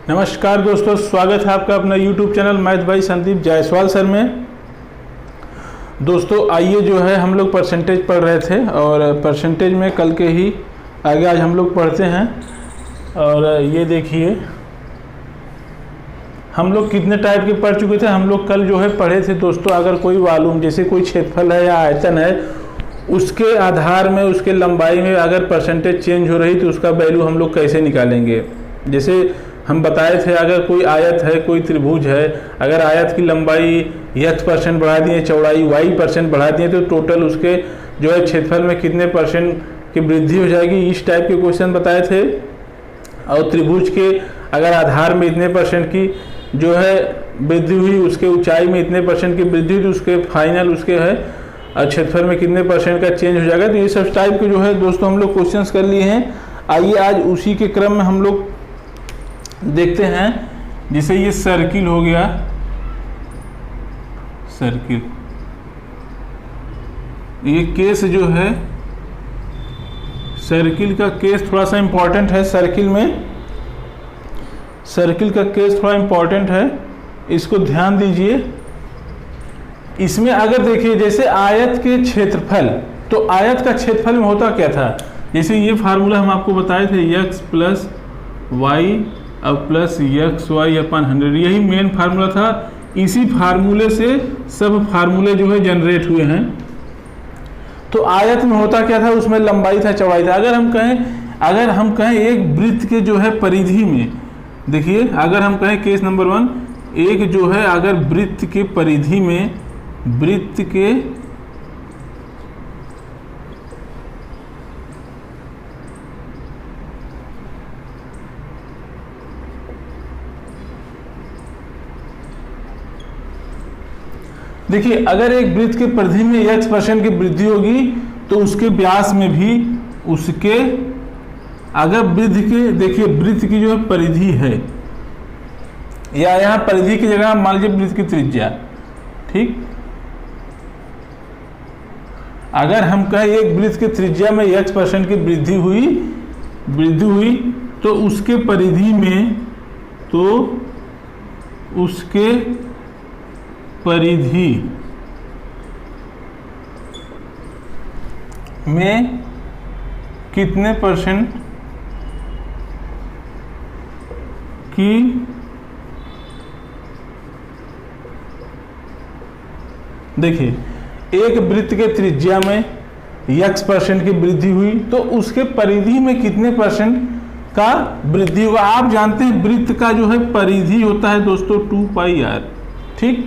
नमस्कार दोस्तों, स्वागत है आपका अपना YouTube चैनल मैथ भाई संदीप जायसवाल सर में। दोस्तों आइए जो है हम लोग परसेंटेज पढ़ रहे थे और परसेंटेज में कल के ही आगे आज हम लोग पढ़ते हैं। और ये देखिए हम लोग कितने टाइप के पढ़ चुके थे। हम लोग कल जो है पढ़े थे दोस्तों, अगर कोई वॉल्यूम जैसे कोई क्षेत्रफल है या आयतन है, उसके आधार में उसके लंबाई में अगर परसेंटेज चेंज हो रही तो उसका वैल्यू हम लोग कैसे निकालेंगे। जैसे हम बताए थे अगर कोई आयत है, कोई त्रिभुज है, अगर आयत की लंबाई x% बढ़ा दिए, चौड़ाई y% बढ़ा दिए तो टोटल उसके जो है क्षेत्रफल में कितने परसेंट की वृद्धि हो जाएगी। इस टाइप के क्वेश्चन बताए थे। और त्रिभुज के अगर आधार में इतने परसेंट की जो है वृद्धि हुई, उसके ऊंचाई में इतने परसेंट की वृद्धि हुई तो उसके फाइनल उसके है क्षेत्रफल में कितने परसेंट का चेंज हो जाएगा। तो ये सब टाइप के जो है दोस्तों हम लोग क्वेश्चंस कर लिए हैं। आइए आज उसी के क्रम में हम लोग देखते हैं। जैसे ये सर्किल हो गया, सर्किल, ये केस जो है सर्किल का केस थोड़ा सा इंपॉर्टेंट है। सर्किल में सर्किल का केस थोड़ा इंपॉर्टेंट है, इसको ध्यान दीजिए। इसमें अगर देखिए जैसे आयत के क्षेत्रफल, तो आयत का क्षेत्रफल में होता क्या था। जैसे ये फार्मूला हम आपको बताए थे x प्लस वाई अब प्लस एक्स वाई अपन 100, यही मेन फार्मूला था। इसी फार्मूले से सब फार्मूले जो है जनरेट हुए हैं। तो आयत में होता क्या था, उसमें लंबाई था, चौड़ाई था। अगर हम कहें एक वृत्त के जो है परिधि में, देखिए अगर हम कहें केस नंबर 1, एक जो है अगर वृत्त के परिधि में, वृत्त के देखिए अगर एक वृत्त के परिधि में x% की वृद्धि होगी तो उसके व्यास में भी उसके, अगर वृत्त के देखिए वृत्त की जो है परिधि है, या यहाँ परिधि की जगह मान लीजिए वृत्त की त्रिज्या, ठीक। अगर हम कहें एक वृत्त की त्रिज्या में x% की वृद्धि हुई तो उसके परिधि में, तो उसके परिधि में कितने परसेंट की देखिए एक वृत्त के त्रिज्या में x% की वृद्धि हुई तो उसके परिधि में कितने परसेंट का वृद्धि होगा। आप जानते हैं वृत्त का जो है परिधि होता है दोस्तों 2πr, ठीक।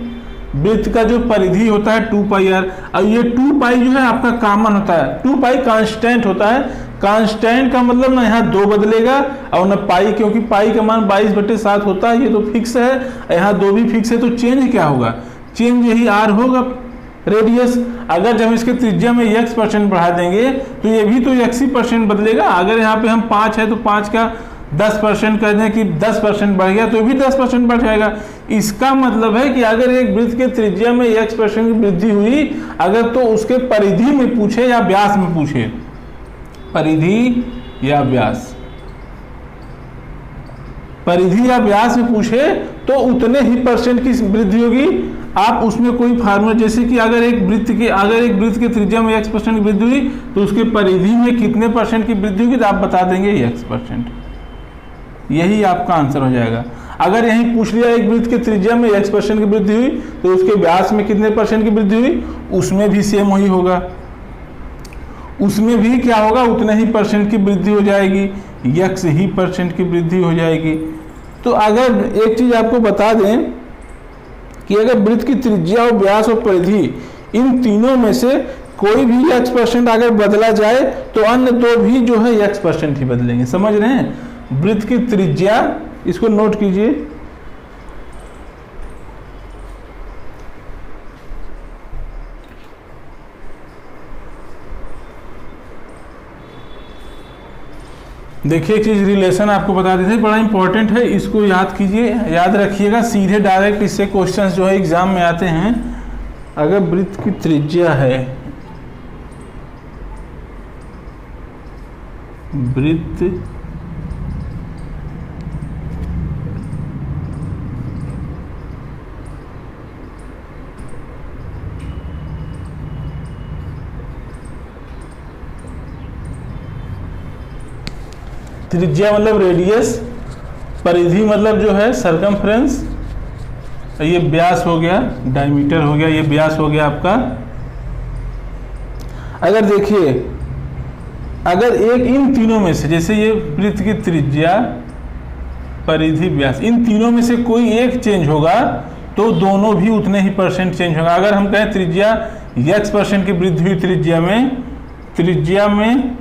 वृत्त का जो परिधि होता है 2πr, और ये 2π जो है आपका कॉमन होता है। 2π कांस्टेंट होता है। कांस्टेंट का मतलब ना यहाँ 2 बदलेगा और ना पाई, क्योंकि पाई का मान 22/7 होता है, ये तो फिक्स है, यहाँ 2 भी फिक्स है। तो चेंज क्या होगा, चेंज यही r होगा, रेडियस। अगर जब इसके त्रिज्या में x% बढ़ा देंगे तो ये भी तो x% बदलेगा। अगर यहाँ पे हम 5 है तो 5 का 10% कर दें कि 10% बढ़ गया तो भी 10% बढ़ जाएगा। इसका मतलब है कि अगर एक वृत्त के त्रिज्या में x% की वृद्धि हुई, अगर तो उसके परिधि में पूछे या व्यास में पूछे, परिधि या व्यास, परिधि या व्यास में पूछे तो उतने ही परसेंट की वृद्धि होगी। आप उसमें कोई फार्मूला, जैसे कि अगर एक वृत्त के त्रिज्या में x% की वृद्धि हुई तो उसके परिधि में कितने परसेंट की वृद्धि होगी, तो आप बता देंगे x%। यही आपका आंसर हो जाएगा। अगर यहीं पूछ लिया एक वृत्त के त्रिज्या में x% की वृद्धि हुई तो उसके व्यास में कितने परसेंट की वृद्धि हुई, उसमें भी सेम वही होगा, उसमें भी क्या होगा, उतने ही परसेंट की वृद्धि हो जाएगी, x ही परसेंट की वृद्धि हो जाएगी। तो अगर एक चीज आपको बता दें कि अगर वृत्त की त्रिज्या और व्यास और परिधि, इन तीनों में से कोई भी x% अगर बदला जाए तो अन्य दो भी जो है x% ही बदलेंगे। समझ रहे हैं। वृत्त की त्रिज्या, इसको नोट कीजिए, देखिए एक चीज रिलेशन आपको बता देते हैं, बड़ा इंपॉर्टेंट है, इसको याद कीजिए, याद रखिएगा। सीधे डायरेक्ट इससे क्वेश्चंस जो है एग्जाम में आते हैं। अगर वृत्त की त्रिज्या है, वृत्त त्रिज्या मतलब रेडियस, परिधि मतलब जो है सरकमफ्रेंस, ये व्यास हो गया, डायमीटर हो गया, ये व्यास हो गया आपका। अगर देखिए, अगर एक इन तीनों में से, जैसे ये वृत्त की त्रिज्या, परिधि, व्यास, इन तीनों में से कोई एक चेंज होगा तो दोनों भी उतने ही परसेंट चेंज होगा। अगर हम कहें त्रिज्या x% की वृद्धि हुई, त्रिज्या में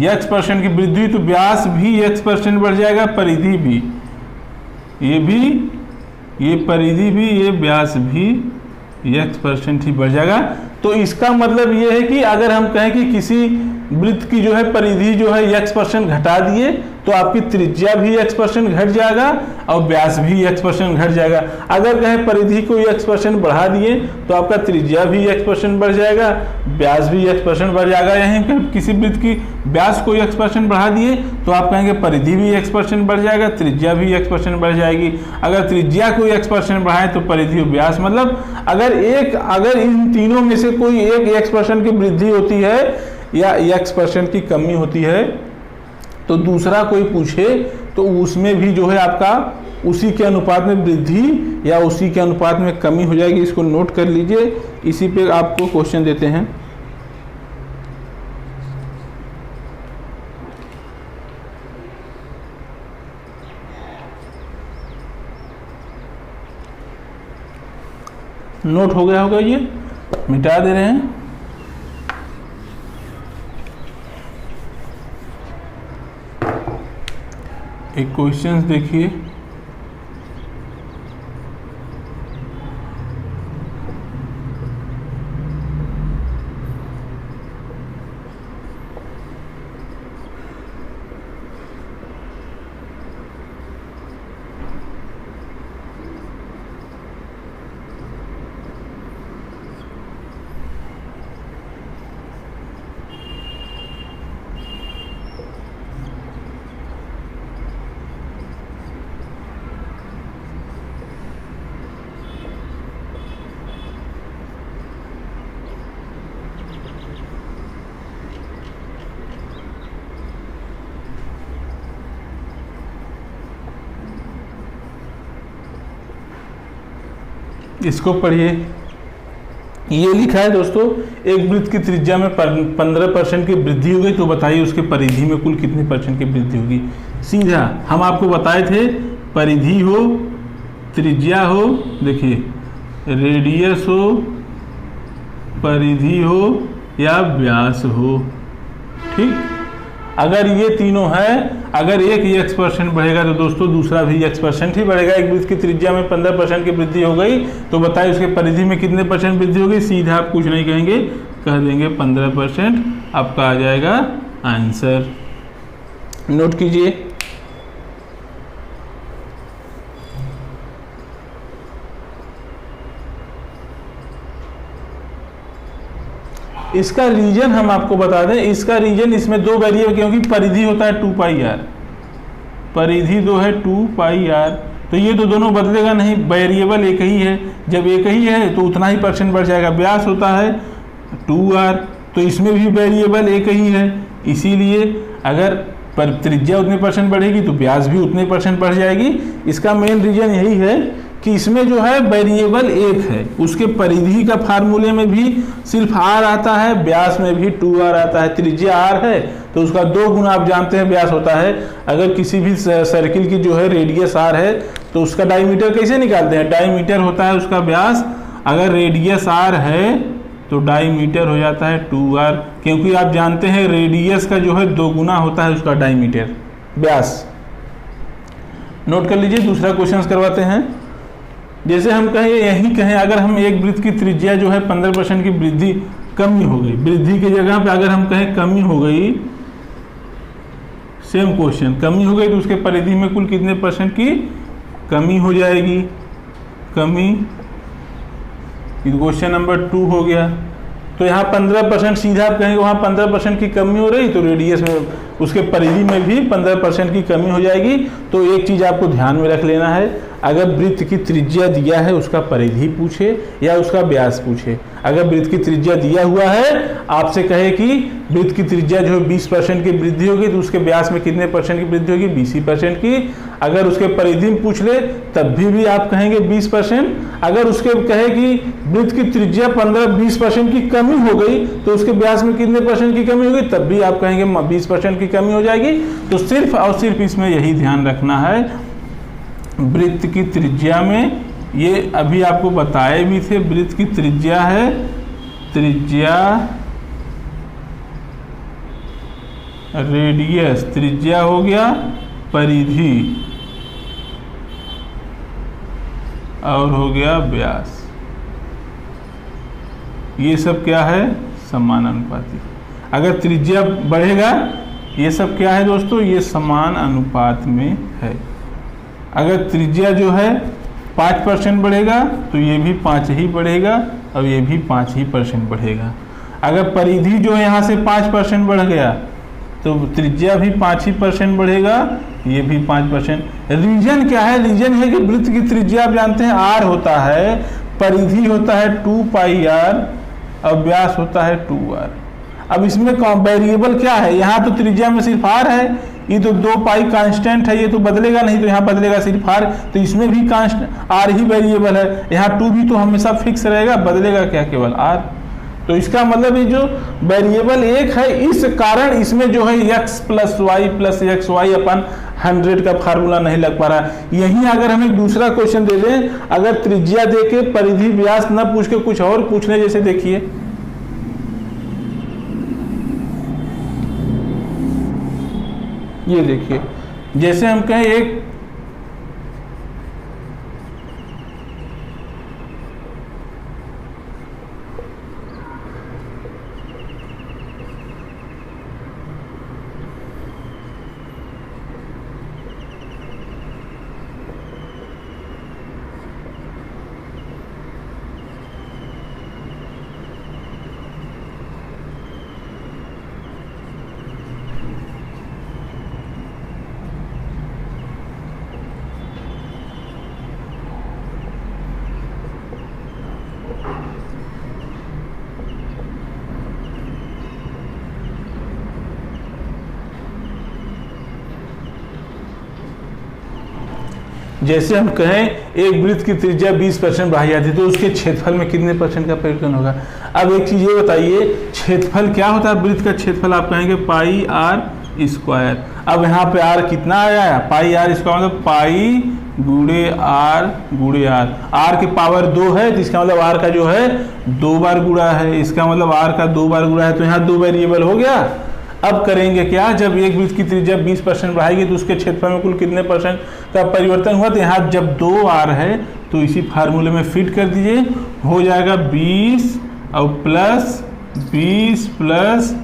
x% की वृद्धि हुई तो व्यास भी x% बढ़ जाएगा, परिधि भी, ये परिधि भी, ये व्यास भी x% ही बढ़ जाएगा। तो इसका मतलब ये है कि अगर हम कहें कि किसी वृत्त की जो है परिधि जो है x% घटा दिए तो आपकी त्रिज्या भी x% घट जाएगा और व्यास भी x% घट जाएगा। अगर कहें परिधि को x% बढ़ा दिए तो आपका त्रिज्या भी x% बढ़ जाएगा, व्यास भी x% बढ़ जाएगा। यहीं किसी वृत्त की व्यास को x% बढ़ा दिए तो आप कहेंगे परिधि भी x% बढ़ जाएगा, त्रिज्या भी x% बढ़ जाएगी। अगर त्रिज्या को x% बढ़ाए तो परिधि और व्यास, मतलब अगर इन तीनों में से कोई एक x% की वृद्धि होती है या x% की कमी होती है तो दूसरा कोई पूछे तो उसमें भी जो है आपका उसी के अनुपात में वृद्धि या उसी के अनुपात में कमी हो जाएगी। इसको नोट कर लीजिए, इसी पे आपको क्वेश्चन देते हैं। नोट हो गया होगा, ये मिटा दे रहे हैं। एक क्वेश्चन देखिए, इसको पढ़िए। ये लिखा है दोस्तों, एक वृत्त की त्रिज्या में 15% की वृद्धि हो गई तो बताइए उसके परिधि में कुल कितने % की वृद्धि होगी। सीधा हम आपको बताए थे, परिधि हो, त्रिज्या हो, देखिए रेडियस हो, परिधि हो या व्यास हो, ठीक। अगर ये तीनों है, अगर एक ही x% बढ़ेगा तो दोस्तों दूसरा भी x% ही बढ़ेगा। एक वृत्त की त्रिज्या में 15% की वृद्धि हो गई तो बताइए उसके परिधि में कितने % वृद्धि होगी। सीधा आप कुछ नहीं कहेंगे, कह देंगे 15%, आपका आ जाएगा आंसर। नोट कीजिए। इसका रीजन हम आपको बता दें, इसका रीजन, इसमें दो वेरिएबल, क्योंकि परिधि होता है 2πr, परिधि दो है 2πr, तो ये तो दोनों बदलेगा नहीं, वेरिएबल एक ही है। जब एक ही है तो उतना ही % बढ़ जाएगा। व्यास होता है 2r, तो इसमें भी वेरिएबल एक ही है, इसीलिए अगर त्रिज्या उतने % बढ़ेगी तो व्यास भी उतने % बढ़ जाएगी। इसका मेन रीजन यही है कि इसमें जो है वेरिएबल एक है, उसके परिधि का फार्मूले में भी सिर्फ r आता है, व्यास में भी 2r आता है। त्रिज्या r है तो उसका 2 गुना आप जानते हैं व्यास होता है। अगर किसी भी सर्किल की जो है रेडियस r है तो उसका डायमीटर कैसे निकालते हैं, डायमीटर होता है उसका व्यास, अगर रेडियस r है तो डायमीटर हो जाता है 2r, क्योंकि आप जानते हैं रेडियस का जो है 2 गुना होता है उसका डायमीटर, व्यास। नोट कर लीजिए। दूसरा क्वेश्चन करवाते हैं। जैसे हम कहें अगर हम एक वृत्त की त्रिज्या जो है 15% की वृद्धि कमी हो गई, वृद्धि की जगह पे अगर हम कहें कमी हो गई, सेम क्वेश्चन, कमी हो गई तो उसके परिधि में कुल कितने % की कमी हो जाएगी। कमी, क्वेश्चन नंबर 2 हो गया। तो यहाँ 15% सीधा आप कहेंगे वहाँ 15% की कमी हो रही तो रेडियस में उसके परिधि में भी 15% की कमी हो जाएगी। तो एक चीज़ आपको ध्यान में रख लेना है, अगर वृत्त की त्रिज्या दिया है उसका परिधि पूछे या उसका व्यास पूछे। अगर वृत्त की त्रिज्या दिया हुआ है, आपसे कहे कि वृत्त की त्रिज्या जो है 20% की वृद्धि होगी तो उसके व्यास में कितने परसेंट की वृद्धि होगी, 20% की। अगर उसके परिधि में पूछ ले तब भी आप कहेंगे 20%। अगर उसके कहे कि वृत्त की त्रिज्या 15-20% की कमी हो गई तो उसके व्यास में कितने परसेंट की कमी होगी, तब भी आप कहेंगे 20% की कमी हो जाएगी। तो सिर्फ और सिर्फ इसमें यही ध्यान रखना है, वृत्त की त्रिज्या में, ये अभी आपको बताए भी थे, वृत्त की त्रिज्या है, त्रिज्या रेडियस, त्रिज्या हो गया परिधि और हो गया व्यास। ये सब क्या है, समानुपाती। अगर त्रिज्या बढ़ेगा, ये सब क्या है दोस्तों, ये समान अनुपात में है। अगर त्रिज्या जो है 5% बढ़ेगा तो ये भी 5 ही बढ़ेगा और ये भी 5 ही % बढ़ेगा। अगर परिधि जो है यहाँ से 5% बढ़ गया तो त्रिज्या भी 5 ही % बढ़ेगा, ये भी 5%। रीजन क्या है, रीजन है कि वृत्त की त्रिज्या आप जानते हैं r होता है, परिधि होता है 2πr और व्यास होता है 2r। अब इसमें वेरिएबल क्या है, यहाँ तो त्रिज्या में सिर्फ r है, ये तो 2π कांस्टेंट है, ये तो बदलेगा नहीं, तो यहाँ बदलेगा सिर्फ r, तो इसमें भी कांस्टेंट r ही वेरिएबल है। यहाँ 2 भी तो हमेशा फिक्स रहेगा, बदलेगा क्या, केवल r। तो इसका मतलब ये जो वेरिएबल एक है, इस कारण इसमें जो है x + y + xy/100 का फार्मूला नहीं लग पा रहा। यहीं अगर हम एक दूसरा क्वेश्चन दे दें, अगर त्रिज्या दे के परिधि व्यास न पूछ के कुछ और पूछने, जैसे देखिए ये देखिए, जैसे हम कहें एक जैसे हम कहें एक वृत्त की त्रिज्या 20% बढ़ाई जाती है तो उसके क्षेत्रफल में कितने % का परिवर्तन होगा। अब एक चीज ये बताइए, क्षेत्रफल क्या होता है, वृत्त का क्षेत्रफल आप कहेंगे πr²। अब यहाँ पे r कितना आया, πr, इसका मतलब पाई गुणे r, r के पावर 2 है तो इसका मतलब r का जो है 2 बार गुणा है, इसका मतलब r का 2 बार गुणा है, तो यहाँ 2 वेरिएबल हो गया। अब करेंगे क्या, जब एक वृत्त की त्रिज्या 20% बढ़ाएगी तो उसके क्षेत्रफल में कुल कितने % का परिवर्तन हुआ, तो यहाँ जब 2r है तो इसी फार्मूले में फिट कर दीजिए, हो जाएगा 20 और प्लस 20 प्लस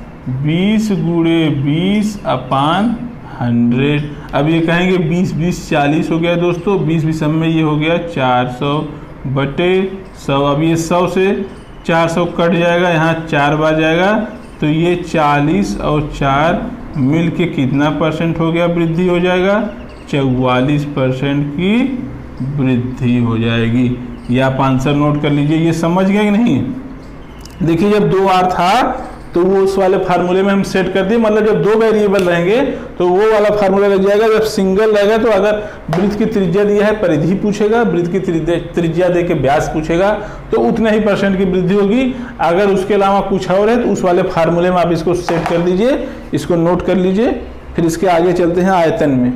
20 गुणे 20/100। अब ये कहेंगे 20 40 हो गया दोस्तों, 20 में ये हो गया 400/100। अब ये 100 से 400 कट जाएगा, यहाँ 4 बार जाएगा, तो ये 40 और 4 मिल के कितना % हो गया, वृद्धि हो जाएगा 44% की वृद्धि हो जाएगी। ये आप आंसर नोट कर लीजिए। ये समझ गए कि नहीं। देखिए जब 2r था तो वो उस वाले फार्मूले में हम सेट कर दिए, मतलब जब 2 वेरिएबल रहेंगे तो वो वाला फार्मूला लग जाएगा। जब सिंगल रहेगा तो अगर वृत्त की त्रिज्या दिया है परिधि पूछेगा, वृत्त की त्रिज्या दे के व्यास पूछेगा तो उतने ही % की वृद्धि होगी। अगर उसके अलावा कुछ और है तो उस वाले फार्मूले में आप इसको सेट कर दीजिए, इसको नोट कर लीजिए। फिर इसके आगे चलते हैं आयतन में।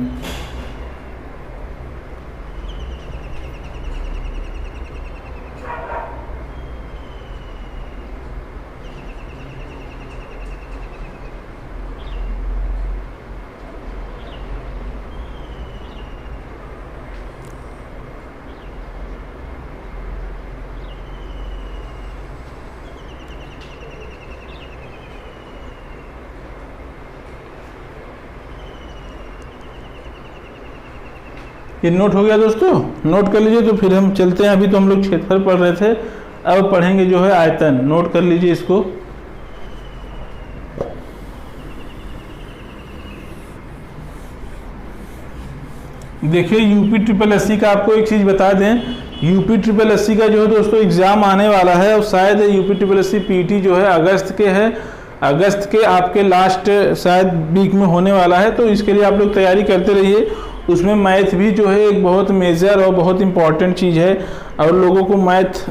ये नोट हो गया दोस्तों, नोट कर लीजिए। तो फिर हम चलते हैं, अभी तो हम लोग क्षेत्रफल पढ़ रहे थे, अब पढ़ेंगे जो है आयतन। नोट कर लीजिए इसको। देखिए यूपी ट्रिपल एससी का आपको एक चीज़ बता दें, यूपी ट्रिपल एससी का जो है दोस्तों एग्ज़ाम आने वाला है और शायद यूपी ट्रिपल एससी पीटी जो है अगस्त के है, अगस्त के आपके लास्ट शायद वीक में होने वाला है। तो इसके लिए आप लोग तैयारी करते रहिए। उसमें मैथ भी जो है एक बहुत मेजर और बहुत इम्पॉर्टेंट चीज़ है, और लोगों को मैथ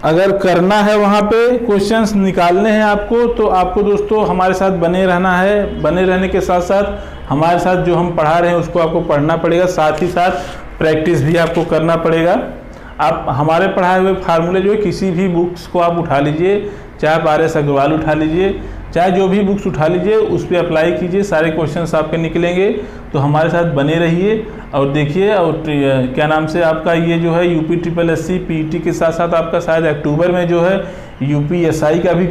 अगर करना है, वहाँ पे क्वेश्चंस निकालने हैं आपको, तो आपको दोस्तों हमारे साथ बने रहना है। बने रहने के साथ साथ हमारे साथ जो हम पढ़ा रहे हैं उसको आपको पढ़ना पड़ेगा, साथ ही साथ प्रैक्टिस भी आपको करना पड़ेगा। आप हमारे पढ़ाए हुए फार्मूले जो है किसी भी बुक्स को आप उठा लीजिए, चाहे आप RS अग्रवाल उठा लीजिए, चाहे जो भी बुक्स उठा लीजिए, उस पर अप्लाई कीजिए, सारे क्वेश्चंस आपके निकलेंगे। तो हमारे साथ बने रहिए और देखिए। और क्या नाम से आपका ये जो है यूपी ट्रिपल एससी पीटी के साथ साथ आपका शायद अक्टूबर में जो है UPSI का भी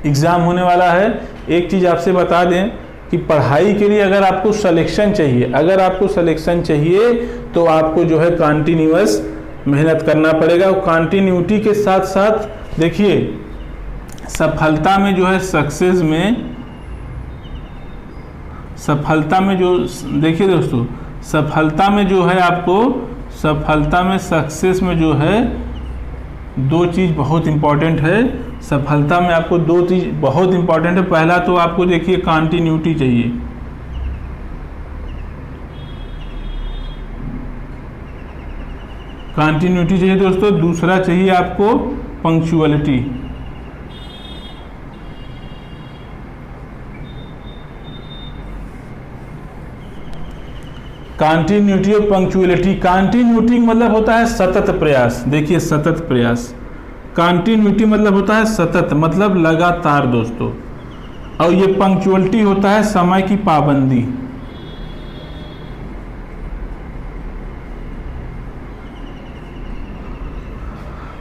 एग्ज़ाम होने वाला है। एक चीज़ आपसे बता दें कि पढ़ाई के लिए अगर आपको सिलेक्शन चाहिए, अगर आपको सिलेक्शन चाहिए तो आपको जो है कंटिन्यूअस मेहनत करना पड़ेगा। और कंटिन्यूटी के साथ साथ देखिए सफलता में जो है सक्सेस में, सफलता में जो देखिए दोस्तों सफलता में जो है आपको, सफलता में सक्सेस में जो है दो चीज़ बहुत इम्पॉर्टेंट है। सफलता में आपको दो चीज़ बहुत इम्पॉर्टेंट है। पहला तो आपको देखिए कंटिन्यूटी चाहिए, कंटिन्यूटी चाहिए दोस्तों। दूसरा चाहिए आपको पंक्चुअलिटी। कंटिन्यूटी और पंक्चुअलिटी। कंटिन्यूटी मतलब होता है सतत प्रयास, देखिए सतत प्रयास। कंटिन्यूटी मतलब होता है सतत, मतलब लगातार दोस्तों। और ये पंक्चुअलिटी होता है समय की पाबंदी।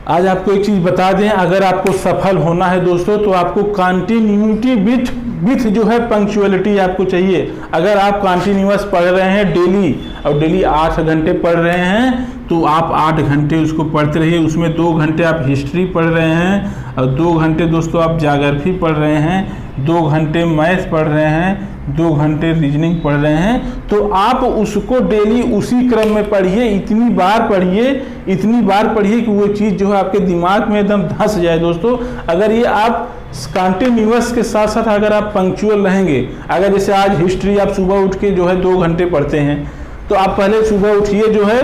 आज आपको एक चीज़ बता दें, अगर आपको सफल होना है दोस्तों तो आपको कंटिन्यूटी विथ जो है पंक्चुअलिटी आपको चाहिए। अगर आप कंटिन्यूअस पढ़ रहे हैं डेली और डेली 8 घंटे पढ़ रहे हैं तो आप 8 घंटे उसको पढ़ते रहिए। उसमें 2 घंटे आप हिस्ट्री पढ़ रहे हैं और 2 घंटे दोस्तों आप ज्योग्राफी पढ़ रहे हैं, 2 घंटे मैथ पढ़ रहे हैं, 2 घंटे रीजनिंग पढ़ रहे हैं। तो आप उसको डेली उसी क्रम में पढ़िए, इतनी बार पढ़िए, इतनी बार पढ़िए कि वो चीज़ जो है आपके दिमाग में एकदम धंस जाए दोस्तों। अगर ये आप कंटिन्यूअस के साथ साथ अगर आप पंक्चुअल रहेंगे, अगर जैसे आज हिस्ट्री आप सुबह उठ के जो है 2 घंटे पढ़ते हैं, तो आप पहले सुबह उठिए जो है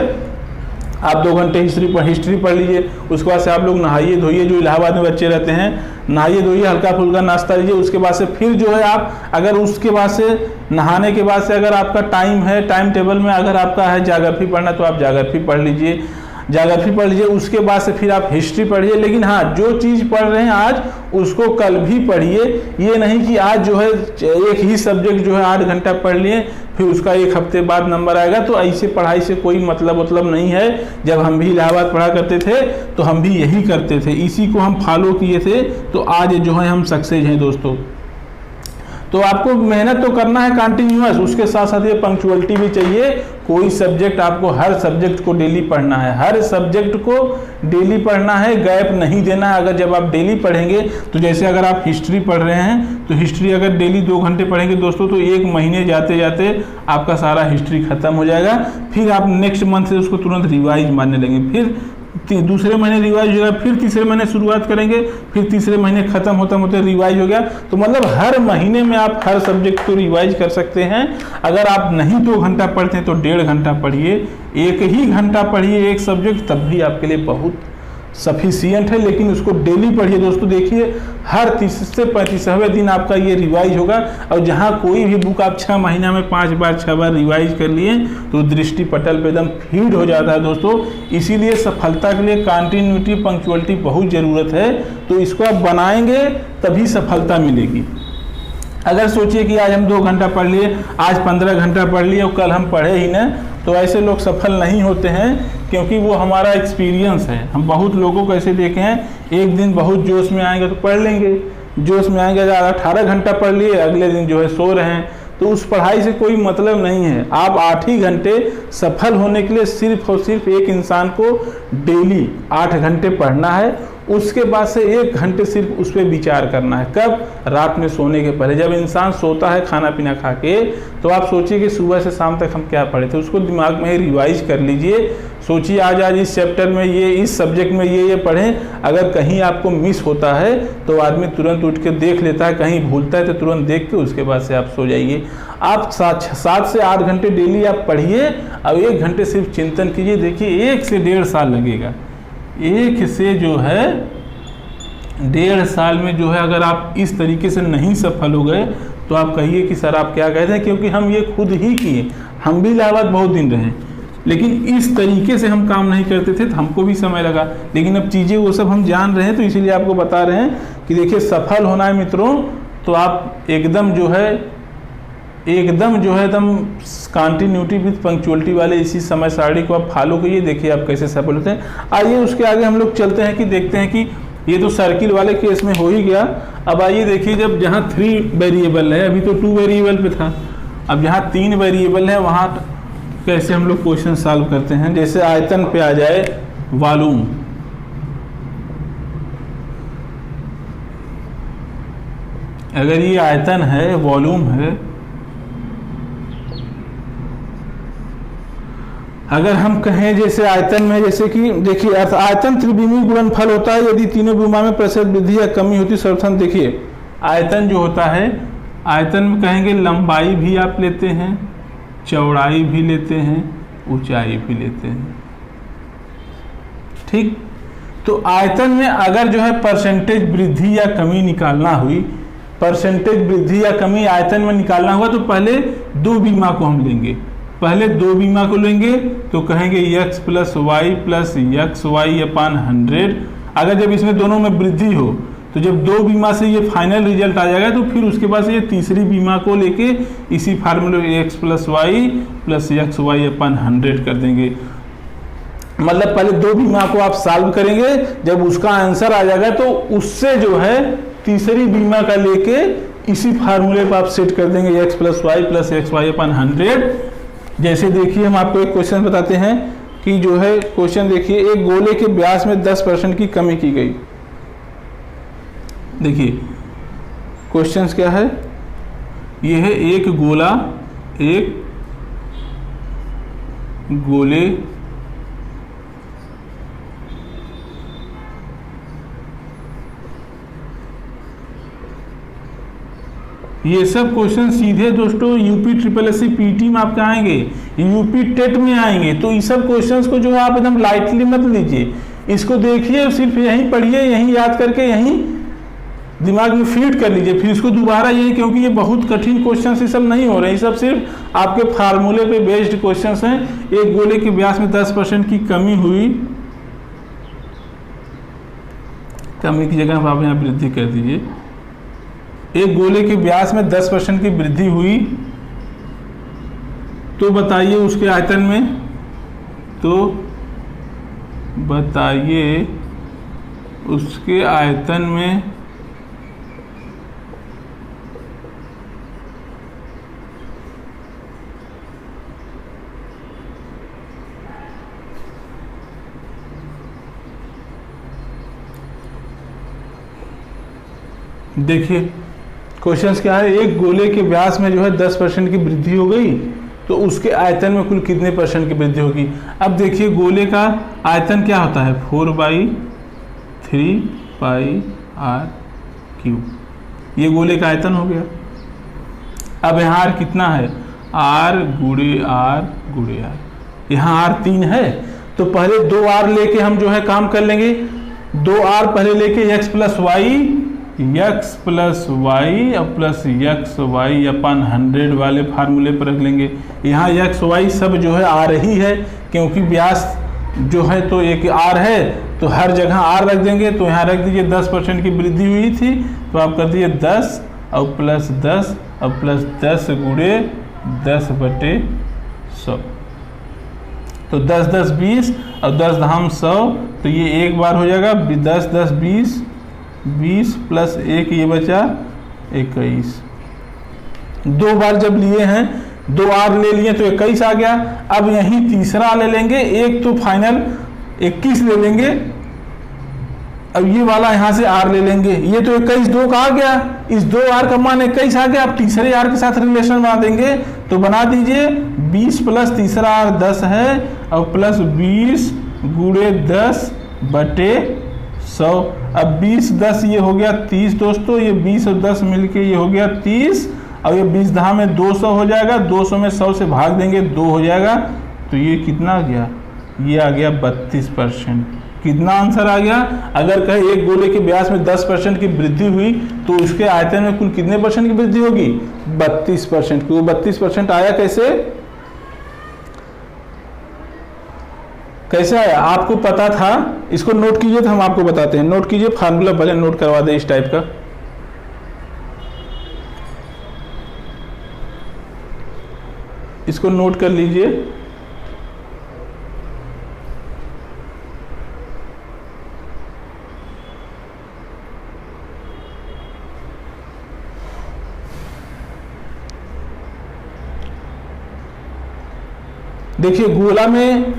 आप 2 घंटे हिस्ट्री पढ़ लीजिए। उसके बाद से आप लोग नहाइए धोइए, जो इलाहाबाद में बच्चे रहते हैं नहाइए धोइए, हल्का फुल्का नाश्ता लीजिए। उसके बाद से फिर जो है आप अगर उसके बाद से नहाने के बाद से अगर आपका टाइम है, टाइम टेबल में अगर आपका है ज्योग्राफी पढ़ना तो आप ज्योग्राफी पढ़ लीजिए, ज्योग्राफी पढ़ लीजिए। उसके बाद से फिर आप हिस्ट्री पढ़िए। लेकिन हाँ, जो चीज़ पढ़ रहे हैं आज उसको कल भी पढ़िए। ये नहीं कि आज जो है एक ही सब्जेक्ट जो है 8 घंटा पढ़ लिए फिर उसका 1 हफ्ते बाद नंबर आएगा। तो ऐसे पढ़ाई से कोई मतलब नहीं है। जब हम भी इलाहाबाद पढ़ा करते थे तो हम भी यही करते थे, इसी को हम फॉलो किए थे। तो आज जो है हम सक्सेस हैं दोस्तों। तो आपको मेहनत तो करना है कंटिन्यूअस, उसके साथ साथ ये पंक्चुअलिटी भी चाहिए। कोई सब्जेक्ट आपको हर सब्जेक्ट को डेली पढ़ना है, हर सब्जेक्ट को डेली पढ़ना है, गैप नहीं देना है। अगर जब आप डेली पढ़ेंगे तो जैसे अगर आप हिस्ट्री पढ़ रहे हैं तो हिस्ट्री अगर डेली 2 घंटे पढ़ेंगे दोस्तों तो 1 महीने जाते जाते आपका सारा हिस्ट्री खत्म हो जाएगा। फिर आप नेक्स्ट मंथ से उसको तुरंत रिवाइज मारने लगेंगे, फिर दूसरे महीने रिवाइज हो गया, फिर तीसरे महीने शुरुआत करेंगे, फिर तीसरे महीने खत्म होते होते रिवाइज हो गया। तो मतलब हर महीने में आप हर सब्जेक्ट को रिवाइज कर सकते हैं। अगर आप नहीं 2 घंटा पढ़ते हैं तो 1.5 घंटा पढ़िए, 1 ही घंटा पढ़िए एक सब्जेक्ट, तब भी आपके लिए बहुत सफिशियंट है। लेकिन उसको डेली पढ़िए दोस्तों। देखिए हर 30 से 35वें दिन आपका ये रिवाइज होगा। और जहाँ कोई भी बुक आप 6 महीना में 5 बार 6 बार रिवाइज कर लिए तो दृष्टि पटल पे एकदम फीड हो जाता है दोस्तों। इसीलिए सफलता के लिए कंटिन्यूटी पंक्चुअलिटी बहुत ज़रूरत है। तो इसको आप बनाएंगे तभी सफलता मिलेगी। अगर सोचिए कि आज हम 2 घंटा पढ़ लिए, आज 15 घंटा पढ़ लिए और कल हम पढ़े ही ना, तो ऐसे लोग सफल नहीं होते हैं। क्योंकि वो हमारा एक्सपीरियंस है। हम बहुत लोगों को ऐसे देखे हैं, एक दिन बहुत जोश में आएंगे तो पढ़ लेंगे, जोश में आएंगे 18 घंटा पढ़ लिए, अगले दिन जो है सो रहे हैं। तो उस पढ़ाई से कोई मतलब नहीं है। आप 8 ही घंटे सफल होने के लिए सिर्फ और सिर्फ एक इंसान को डेली 8 घंटे पढ़ना है। उसके बाद से 1 घंटे सिर्फ उस पर विचार करना है। कब? रात में सोने के पहले। जब इंसान सोता है खाना पीना खा के, तो आप सोचिए कि सुबह से शाम तक हम क्या पढ़े थे, उसको दिमाग में रिवाइज कर लीजिए। सोचिए आज इस चैप्टर में ये, इस सब्जेक्ट में ये पढ़ें। अगर कहीं आपको मिस होता है तो आदमी तुरंत उठ के देख लेता है, कहीं भूलता है तो तुरंत देख के उसके बाद से आप सो जाइए। आप 7 से 8 घंटे डेली आप पढ़िए और 1 घंटे सिर्फ चिंतन कीजिए। देखिए 1 से 1.5 साल लगेगा। 1 से जो है 1.5 साल में जो है अगर आप इस तरीके से नहीं सफल हो गए तो आप कहिए कि सर आप क्या कहते हैं, क्योंकि हम ये खुद ही किए। हम भी इलाहाबाद बहुत दिन रहे, लेकिन इस तरीके से हम काम नहीं करते थे तो हमको भी समय लगा। लेकिन अब चीज़ें वो सब हम जान रहे हैं, तो इसीलिए आपको बता रहे हैं कि देखिए सफल होना है मित्रों, तो आप एकदम जो है एकदम कंटिन्यूटी विथ पंक्चुअलिटी वाले इसी समय सारणी को आप फॉलो करिए। देखिए आप कैसे सफल होते हैं। आइए उसके आगे हम लोग चलते हैं कि देखते हैं कि ये तो सर्किल वाले केस में हो ही गया। अब आइए देखिए, जब जहाँ 3 वेरिएबल है, अभी तो 2 वेरिएबल पे था, अब जहाँ 3 वेरिएबल है वहाँ कैसे हम लोग क्वेश्चन सॉल्व करते हैं। जैसे आयतन पे आ जाए वॉल्यूम, अगर ये आयतन है, वॉल्यूम है, अगर हम कहें जैसे आयतन में, जैसे कि देखिए आयतन त्रिविमीय गुणनफल होता है यदि तीनों विमा में प्रतिशत वृद्धि या कमी होती। सर्वप्रथम देखिए आयतन जो होता है, आयतन में कहेंगे लंबाई भी आप लेते हैं, चौड़ाई भी लेते हैं, ऊंचाई भी लेते हैं, ठीक। तो आयतन में अगर जो है परसेंटेज वृद्धि या कमी निकालना हुई, परसेंटेज वृद्धि या कमी आयतन में निकालना हुआ, तो पहले 2 बीमा को हम लेंगे। पहले 2 बीमा को लेंगे तो कहेंगे x + y + xy अपान 100। अगर जब इसमें दोनों में वृद्धि हो तो जब 2 बीमा से ये फाइनल रिजल्ट आ जाएगा, तो फिर उसके बाद ये तीसरी बीमा को लेके इसी फार्मूले x + y + xy अपान 100 कर देंगे। मतलब पहले 2 बीमा को आप सॉल्व करेंगे, जब उसका आंसर आ जाएगा तो उससे जो है तीसरी बीमा का लेके इसी फार्मूले पर आप सेट कर देंगे x + y + xy अपान 100। जैसे देखिए हम आपको एक क्वेश्चन बताते हैं कि जो है क्वेश्चन देखिए, एक गोले के व्यास में 10% की कमी की गई। देखिए क्वेश्चन क्या है, ये है एक गोला, एक गोले ये सब क्वेश्चन सीधे दोस्तों यूपी SSSC पीटी में आपके आएंगे, यूपी टेट में आएंगे। तो ये सब क्वेश्चंस को जो है आप एकदम लाइटली मत लीजिए, इसको देखिए, सिर्फ यहीं पढ़िए, यहीं याद करके यहीं दिमाग में फीड कर लीजिए, फिर इसको दोबारा यही, क्योंकि ये बहुत कठिन क्वेश्चन ये सब नहीं हो रहे हैं, ये सब सिर्फ आपके फार्मूले पे बेस्ड क्वेश्चन हैं। एक गोले के व्यास में 10% की कमी हुई, कमी की जगह आप यहाँ वृद्धि कर दीजिए। एक गोले के व्यास में 10% की वृद्धि हुई, तो बताइए उसके आयतन में, तो बताइए उसके आयतन में देखिए क्वेश्चंस क्या है, एक गोले के व्यास में जो है 10% की वृद्धि हो गई, तो उसके आयतन में कुल कितने % की वृद्धि होगी। अब देखिए गोले का आयतन क्या होता है, 4/3πr³, ये गोले का आयतन हो गया। अब यहाँ r कितना है, r × r, यहाँ r 3 है, तो पहले 2r लेके हम जो है काम कर लेंगे। 2r पहले लेके x + y और xy अपान 100 वाले फार्मूले पर रख लेंगे। यहाँ xy सब जो है आ रही है, क्योंकि व्यास जो है तो एक r है, तो हर जगह r रख देंगे। तो यहाँ रख दीजिए 10% की वृद्धि हुई थी, तो आप कर दीजिए 10 और +10 और +10 × 10/100, तो 10 10 20 और 10 धाम 100, तो ये एक बार हो जाएगा 10 10 20, 20 + 1 ये बचा 21। 2 बार जब लिए हैं, 2r ले लिए तो 21 आ गया। अब यहीं तीसरा ले लेंगे, एक तो फाइनल 21 ले लेंगे, अब ये वाला यहाँ से आर ले लेंगे, ये तो 21 2 का आ गया, इस 2 आर का मान 21 आ गया। आप तीसरे आर के साथ रिलेशन बना देंगे तो बना दीजिए 20 प्लस तीसरा आर 10 है और प्लस 20 गुणे 10 बटे 100। अब 20 10 ये हो गया 30 दोस्तों, ये 20 और 10 मिलके ये हो गया 30 और ये 20 दहा में 200 हो जाएगा, 200 में 100 से भाग देंगे 2 हो जाएगा। तो ये कितना आ गया, ये आ गया 32%। कितना आंसर आ गया, अगर कहे एक गोले के व्यास में 10% की वृद्धि हुई तो उसके आयतन में कुल कितने परसेंट की वृद्धि होगी, 32%। तो 32% आया कैसे, कैसे आया आपको पता था, इसको नोट कीजिए तो हम आपको बताते हैं। नोट कीजिए, फार्मूला पहले नोट करवा दे इस टाइप का। इसको नोट कर लीजिए। देखिए गोला में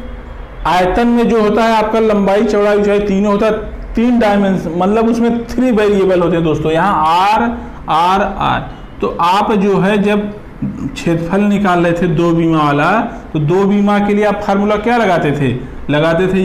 आयतन में जो होता है आपका लंबाई चौड़ाई ऊंचाई तीनों होता है, 3 डायमेंशन, मतलब उसमें 3 वेरिएबल होते हैं दोस्तों। यहाँ आर आर आर। तो आप जो है जब क्षेत्रफल निकाल रहे थे 2 बीमा वाला, तो 2 बीमा के लिए आप फार्मूला क्या लगाते थे,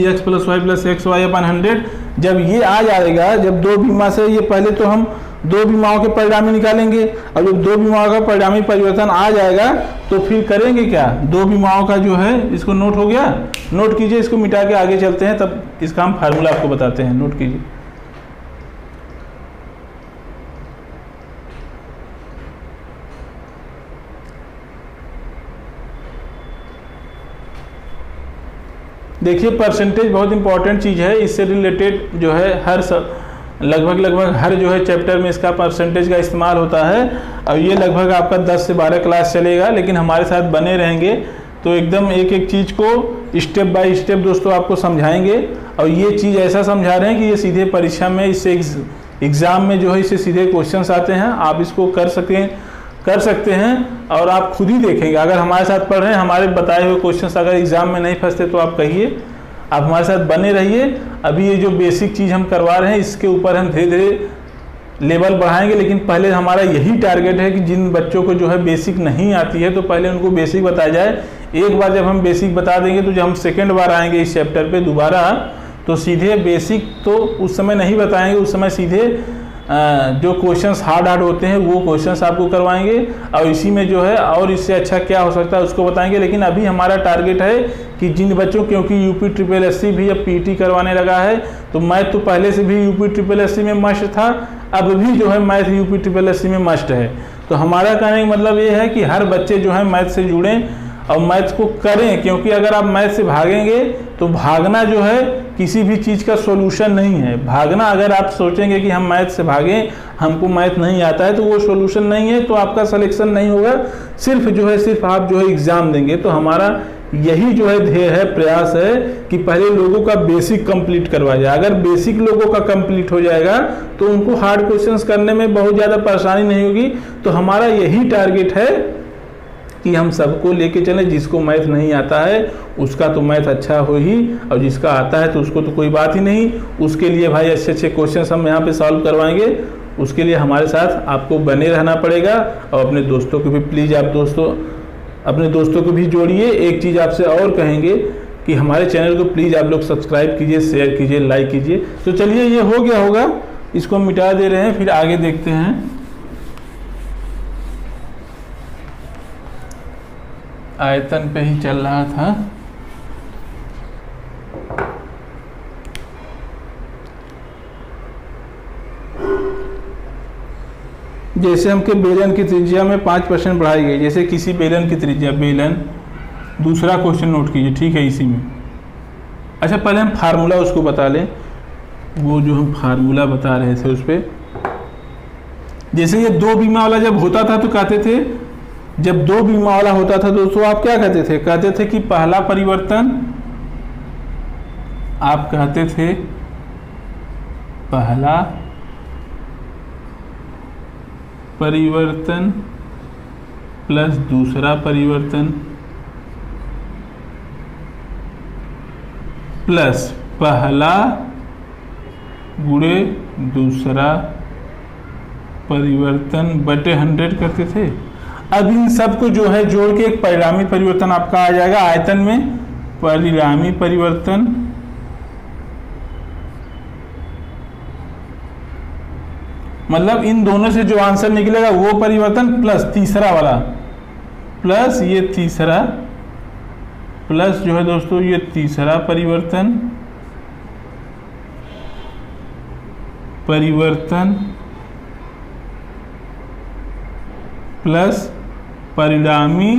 x plus Y plus X Y अपन 100। जब ये आ जाएगा, जब 2 बीमा से ये पहले तो हम 2 बीमाओं के परिणामी निकालेंगे, और जब 2 बीमाओं का परिणामी परिवर्तन आ जाएगा तो फिर करेंगे क्या, 2 बीमाओं का जो है, इसको नोट हो गया, नोट कीजिए, इसको मिटा के आगे चलते हैं, तब इसका हम फार्मूला आपको बताते हैं। नोट कीजिए, देखिए परसेंटेज बहुत इंपॉर्टेंट चीज़ है, इससे रिलेटेड जो है हर लगभग हर जो है चैप्टर में इसका परसेंटेज का इस्तेमाल होता है। और ये लगभग आपका 10 से 12 क्लास चलेगा, लेकिन हमारे साथ बने रहेंगे तो एकदम एक एक चीज़ को स्टेप बाय स्टेप दोस्तों आपको समझाएंगे। और ये चीज़ ऐसा समझा रहे हैं कि ये सीधे परीक्षा में, इससे एग्ज़ाम में जो है इससे सीधे क्वेश्चंस आते हैं, आप इसको कर सकते हैं और आप खुद ही देखेंगे। अगर हमारे साथ पढ़ रहे हैं, हमारे बताए हुए क्वेश्चंस अगर एग्जाम में नहीं फंसते तो आप कहिए, आप हमारे साथ बने रहिए। अभी ये जो बेसिक चीज़ हम करवा रहे हैं इसके ऊपर हम धीरे धीरे लेवल बढ़ाएंगे, लेकिन पहले हमारा यही टारगेट है कि जिन बच्चों को जो है बेसिक नहीं आती है तो पहले उनको बेसिक बताया जाए। एक बार जब हम बेसिक बता देंगे तो जब हम सेकेंड बार आएंगे इस चैप्टर पर दोबारा, तो सीधे बेसिक तो उस समय नहीं बताएंगे, उस समय सीधे जो क्वेश्चंस हार्ड होते हैं वो क्वेश्चंस आपको करवाएंगे और इसी में जो है और इससे अच्छा क्या हो सकता है उसको बताएंगे। लेकिन अभी हमारा टारगेट है कि जिन बच्चों, क्योंकि यूपी ट्रिपल एससी भी अब पीटी करवाने लगा है, तो मैथ तो पहले से भी यूपी ट्रिपल एससी में मस्ट था, अब भी जो है मैथ यूपी ट्रिपल एससी में मस्ट है। तो हमारा कहने का मतलब ये है कि हर बच्चे जो है मैथ से जुड़ें और मैथ को करें, क्योंकि अगर आप मैथ से भागेंगे तो भागना जो है किसी भी चीज़ का सॉल्यूशन नहीं है। भागना, अगर आप सोचेंगे कि हम मैथ से भागें, हमको मैथ नहीं आता है, तो वो सॉल्यूशन नहीं है, तो आपका सिलेक्शन नहीं होगा। सिर्फ आप जो है एग्ज़ाम देंगे। तो हमारा यही जो है ध्येय है, प्रयास है कि पहले लोगों का बेसिक कंप्लीट करवाया जाए। अगर बेसिक लोगों का कंप्लीट हो जाएगा तो उनको हार्ड क्वेश्चंस करने में बहुत ज़्यादा परेशानी नहीं होगी। तो हमारा यही टारगेट है कि हम सबको लेके चलें। जिसको मैथ नहीं आता है उसका तो मैथ अच्छा हो ही, और जिसका आता है तो उसको तो कोई बात ही नहीं। उसके लिए भाई अच्छे अच्छे क्वेश्चंस हम यहाँ पे सॉल्व करवाएंगे। उसके लिए हमारे साथ आपको बने रहना पड़ेगा और अपने दोस्तों को भी प्लीज़, आप अपने दोस्तों को भी जोड़िए। एक चीज़ आपसे और कहेंगे कि हमारे चैनल को प्लीज़ आप लोग सब्सक्राइब कीजिए, शेयर कीजिए, लाइक कीजिए। तो चलिए, ये हो गया होगा, इसको मिटा दे रहे हैं, फिर आगे देखते हैं। आयतन पे ही चल रहा था। जैसे हमके बेलन की त्रिज्या में 5% बढ़ाई गई, जैसे किसी बेलन की त्रिज्या, बेलन, दूसरा क्वेश्चन नोट कीजिए, ठीक है, इसी में। अच्छा, पहले हम फार्मूला उसको बता लें, वो जो हम फार्मूला बता रहे थे उस पर। जैसे ये 2 बीमा वाला जब होता था तो कहते थे, जब 2 बीमा वाला होता था दोस्तों आप क्या कहते थे, कहते थे कि पहला परिवर्तन, आप कहते थे पहला परिवर्तन प्लस दूसरा परिवर्तन प्लस पहला गुणे दूसरा परिवर्तन बटे 100 करते थे। अब इन सब को जो है जोड़ के एक परिणामी परिवर्तन आपका आ जाएगा आयतन में, परिणामी परिवर्तन मतलब इन दोनों से जो आंसर निकलेगा वो परिवर्तन प्लस तीसरा वाला, प्लस ये तीसरा, प्लस जो है दोस्तों ये तीसरा परिवर्तन, प्लस परिणामी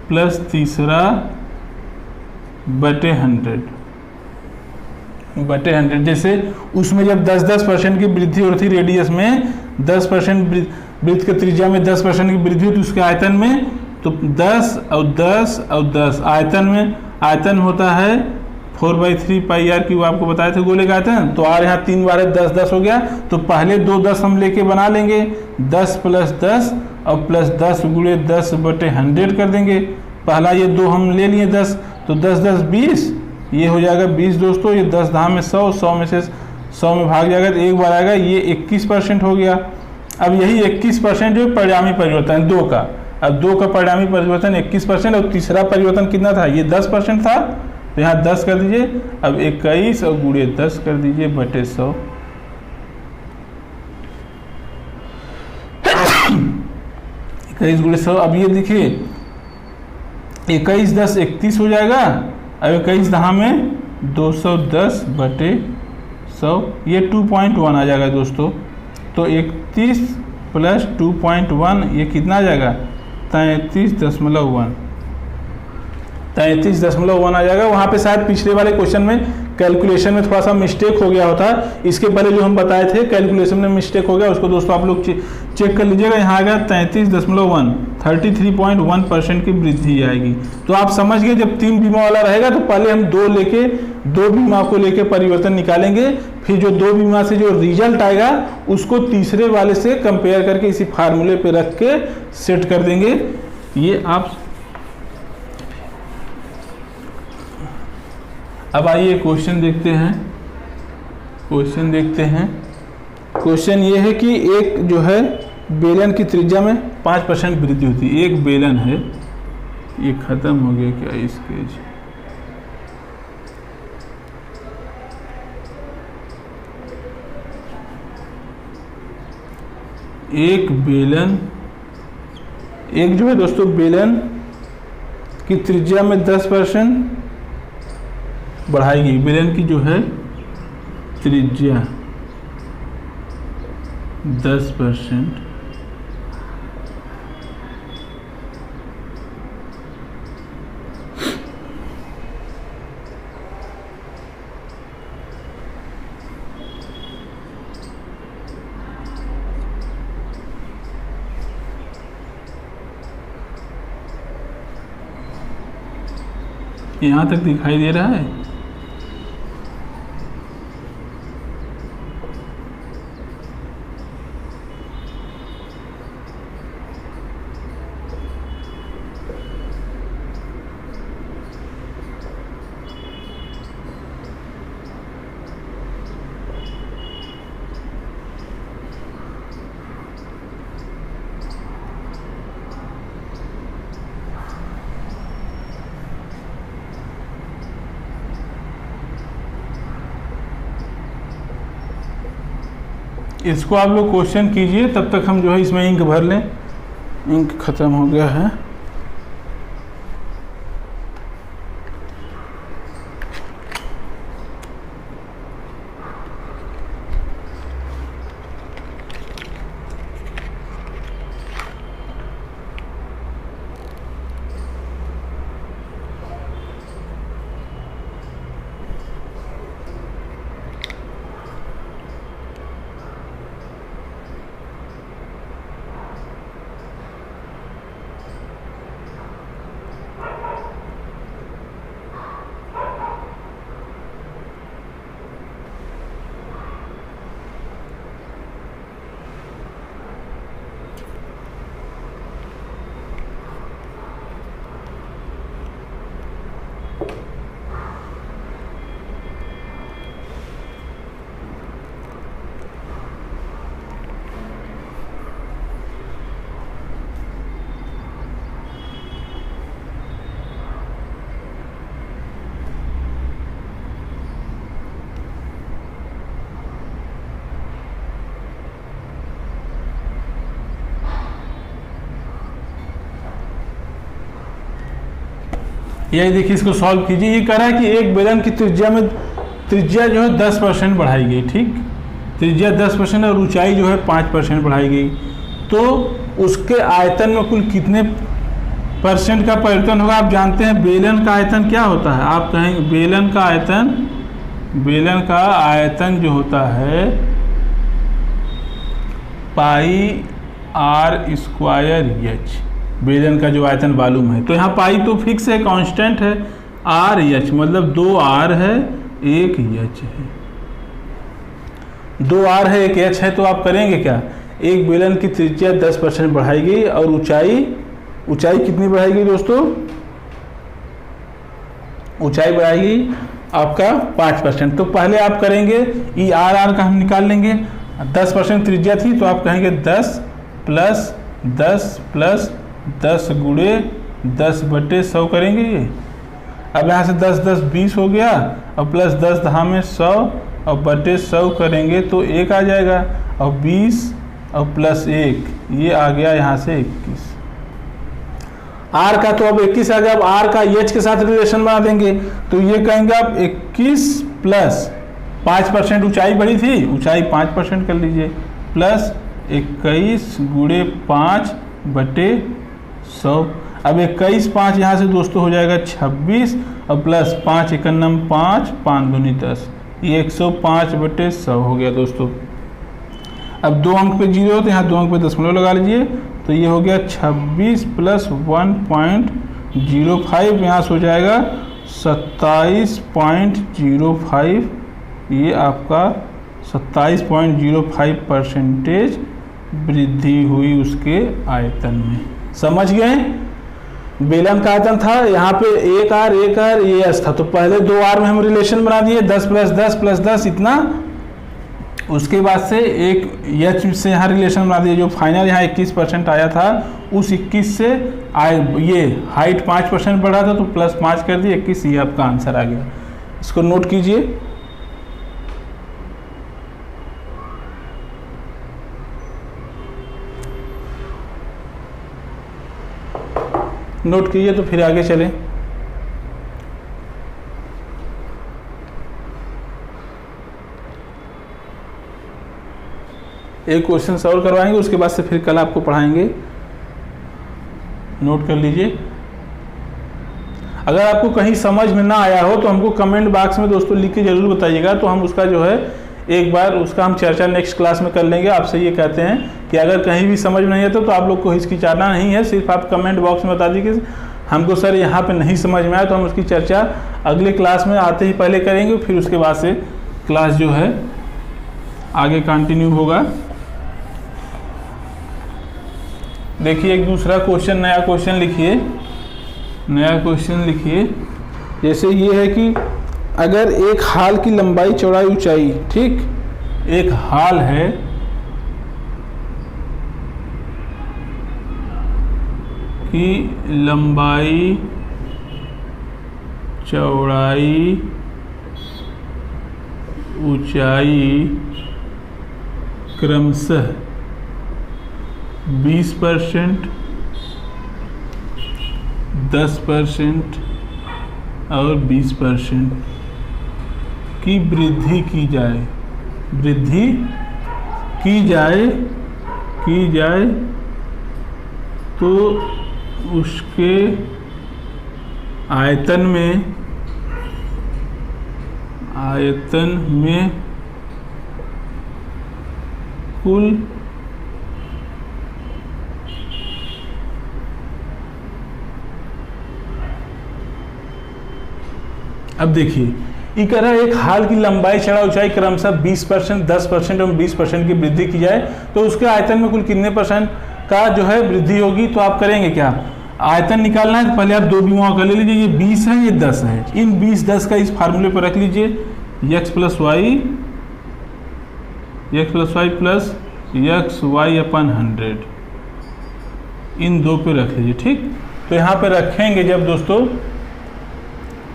प्लस तीसरा बटे 100। जैसे उसमें जब 10% की वृद्धि हो रही थी रेडियस में, 10% वृत्त के त्रिज्या में 10% की वृद्धि हुई तो उसके आयतन में तो 10 और 10 और 10 आयतन होता है 4/3 पाई आर क्यूब, आपको बताए थे गोले का आयतन। तो आर यहाँ 3 बार है 10 10 हो गया, तो पहले 2 10 हम लेके बना लेंगे, 10 + 10 और प्लस 10 गुणे 10 बटे 100 कर देंगे। पहला ये 2 हम ले लिए 10, तो 10 10 20, ये हो जाएगा 20 दोस्तों, ये 10 10 में 100, 100 में से 100 में भाग जाएगा तो एक बार आएगा, ये 21% हो गया। अब यही 21% जो परिणामी परिवर्तन 2 का, अब 2 का परिणामी परिवर्तन 21% और तीसरा परिवर्तन कितना था, ये 10% था, तो यहाँ 10 कर दीजिए। अब 21 और गुणे 10 कर दीजिए बटे 100। 21 गुणे 100, अब ये देखिए 21 10 31 हो जाएगा, अब 21 दहा में 210 बटे 100, ये 2.1 आ जाएगा दोस्तों। तो 31 + 2.1 ये कितना आ जाएगा, 33.1 आ जाएगा। वहाँ पे शायद पिछले वाले क्वेश्चन में कैलकुलेशन में थोड़ा सा मिस्टेक हो गया होता, इसके पहले जो हम बताए थे कैलकुलेशन में मिस्टेक हो गया, उसको दोस्तों आप लोग चेक कर लीजिएगा। यहाँ आ गया 33.1, 33.1% की वृद्धि आएगी। तो आप समझ गए जब 3 बीमा वाला रहेगा तो पहले हम 2 बीमा को लेके परिवर्तन निकालेंगे, फिर जो 2 बीमा से जो रिजल्ट आएगा उसको तीसरे वाले से कंपेयर करके इसी फार्मूले पे रख के सेट कर देंगे। ये आप अब आइए क्वेश्चन देखते हैं। क्वेश्चन ये है कि एक जो है बेलन की त्रिज्या में 5% वृद्धि होती है। एक बेलन है, ये खत्म हो गया क्या इसके, एक जो है दोस्तों बेलन की त्रिज्या में 10% बढ़ाई गई। बेलन की जो है त्रिज्या 10%, यहाँ तक दिखाई दे रहा है। इसको आप लोग क्वेश्चन कीजिए, तब तक हम जो है इसमें इंक भर लें। इंक खत्म हो गया है। यही देखिए, इसको सॉल्व कीजिए। ये कह रहा है कि एक बेलन की त्रिज्या जो है 10% बढ़ाई गई, ठीक, त्रिज्या 10% और ऊंचाई जो है 5% बढ़ाई गई, तो उसके आयतन में कुल कितने % का परिवर्तन होगा? आप जानते हैं बेलन का आयतन क्या होता है? आप कहेंगे बेलन का आयतन जो होता है पाई r² h, बेलन का जो आयतन मालूम है। तो यहाँ पाई तो फिक्स है, कांस्टेंट है, RH मतलब 2r है 1 h है, 2r है 1 h है। तो आप करेंगे क्या? एक बेलन की त्रिज्या 10% बढ़ाई गई और ऊंचाई कितनी बढ़ाई गई दोस्तों? ऊंचाई बढ़ाई गई आपका 5%। तो पहले आप करेंगे ई आर का हम निकाल लेंगे। 10% त्रिज्या थी तो आप कहेंगे 10 + 10 + 10 × 10/100 करेंगे ये। अब यहाँ से 10 10 20 हो गया और प्लस 10 10 में 100 और बटे 100 करेंगे तो 1 आ जाएगा और 20 और प्लस 1 ये आ गया यहाँ से 21। आर का तो अब 21 आ गया। अब आर का एच के साथ रिलेशन बना देंगे तो ये कहेंगे आप 21 + 5% ऊंचाई बढ़ी थी, ऊंचाई 5% कर लीजिए, प्लस 21 × 5/100। अब 21 5 यहाँ से दोस्तों हो जाएगा 26 और प्लस 5 × 5 5 दूनी 10, ये 105/100 हो गया दोस्तों। अब 2 अंक पे 0 तो यहाँ 2 अंक पे दशमलव लगा लीजिए तो ये हो गया 26 + 1.05, यहाँ से हो जाएगा 27.05। ये आपका 27.05% वृद्धि हुई उसके आयतन में। समझ गए? बेलन का आयतन था यहाँ पे 1r ये s था, तो पहले 2r में हम रिलेशन बना दिए 10 + 10 + 10 इतना। उसके बाद से एक h से यहाँ रिलेशन बना दिए, जो फाइनल यहाँ 21% आया था उस 21 से ये हाइट 5% बढ़ा था तो +5 कर दिए 21, ये आपका आंसर आ गया। इसको नोट कीजिए। नोट कीजिए तो फिर आगे चलें। एक क्वेश्चन सॉल्व करवाएंगे, उसके बाद से फिर कल आपको पढ़ाएंगे। नोट कर लीजिए। अगर आपको कहीं समझ में ना आया हो तो हमको कमेंट बॉक्स में दोस्तों लिख के जरूर बताइएगा, तो हम उसका जो है एक बार उसका हम चर्चा नेक्स्ट क्लास में कर लेंगे। आपसे ये कहते हैं कि अगर कहीं भी समझ में नहीं आता तो आप लोग को हिचकिचाना नहीं है, सिर्फ आप कमेंट बॉक्स में बता दीजिए हमको सर यहाँ पे नहीं समझ में आया, तो हम उसकी चर्चा अगले क्लास में आते ही पहले करेंगे, फिर उसके बाद से क्लास जो है आगे कंटिन्यू होगा। देखिए एक दूसरा क्वेश्चन, नया क्वेश्चन लिखिए। जैसे ये है कि अगर एक हाल की लंबाई चौड़ाई ऊंचाई, ठीक, एक हाल है कि लंबाई चौड़ाई ऊंचाई क्रमशः 20%, 10% और 20% की वृद्धि की जाए तो उसके आयतन में कुल अब देखिए ये कह रहा है एक हाल की लंबाई चौड़ाई ऊंचाई क्रमशः 20%, 10% और 20% की वृद्धि की जाए तो उसके आयतन में कुल कितने % का जो है वृद्धि होगी। तो आप करेंगे क्या? आयतन निकालना है तो पहले आप दो बिंदुओं का ले लीजिए, ये 20 है ये 10 है, इन 20 10 का इस फार्मूले पर रख लीजिए, x + y/100 इन दो पे रख लीजिए, ठीक। तो यहाँ पे रखेंगे जब दोस्तों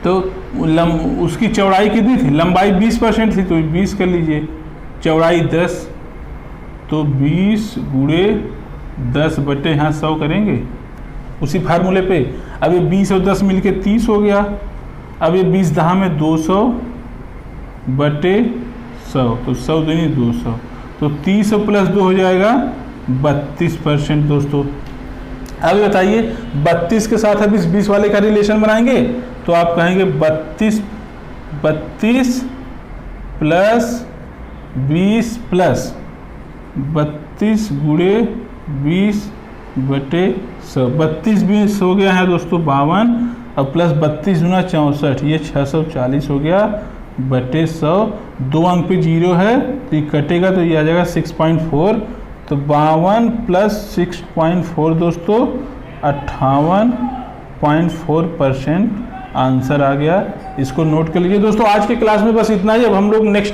तो उसकी चौड़ाई कितनी थी? लंबाई 20% थी तो 20 कर लीजिए, चौड़ाई 10 तो 20 × 10 बटे यहाँ 100 करेंगे उसी फार्मूले पे। अब ये 20 और 10 मिलके 30 हो गया। अब ये 20 10 में 200 बटे 100, तो 100 दूनी 200, तो 30 प्लस 2 हो जाएगा 32% दोस्तों। अब बताइए 32 के साथ अब इस 20 वाले का रिलेशन बनाएंगे, तो आप कहेंगे 32 प्लस 20 प्लस 32 गुणे 20 बटे 100, 32 20 हो गया है दोस्तों 52, और प्लस 32 गुना 64, ये 640 हो गया बटे 100। 2 अंक पे 0 है तो ये कटेगा, तो ये आ जाएगा 6.4, तो 52 प्लस 6.4 दोस्तों 58.4% आंसर आ गया। इसको नोट कर लीजिए दोस्तों। आज के क्लास में बस इतना ही। अब हम लोग नेक्स्ट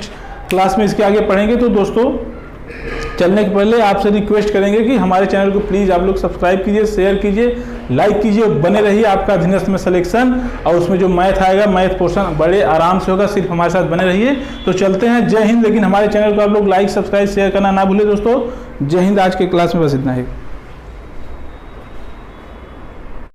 क्लास में इसके आगे पढ़ेंगे। तो दोस्तों चलने के पहले आपसे रिक्वेस्ट करेंगे कि हमारे चैनल को प्लीज़ आप लोग सब्सक्राइब कीजिए, शेयर कीजिए, लाइक कीजिए, और बने रहिए। आपका अधीनस्थ में सिलेक्शन और उसमें जो मैथ आएगा, मैथ पोर्शन बड़े आराम से होगा, सिर्फ हमारे साथ बने रहिए। तो चलते हैं, जय हिंद। लेकिन हमारे चैनल को आप लोग लाइक, सब्सक्राइब, शेयर करना ना भूलें दोस्तों। जय हिंद। आज के क्लास में बस इतना ही।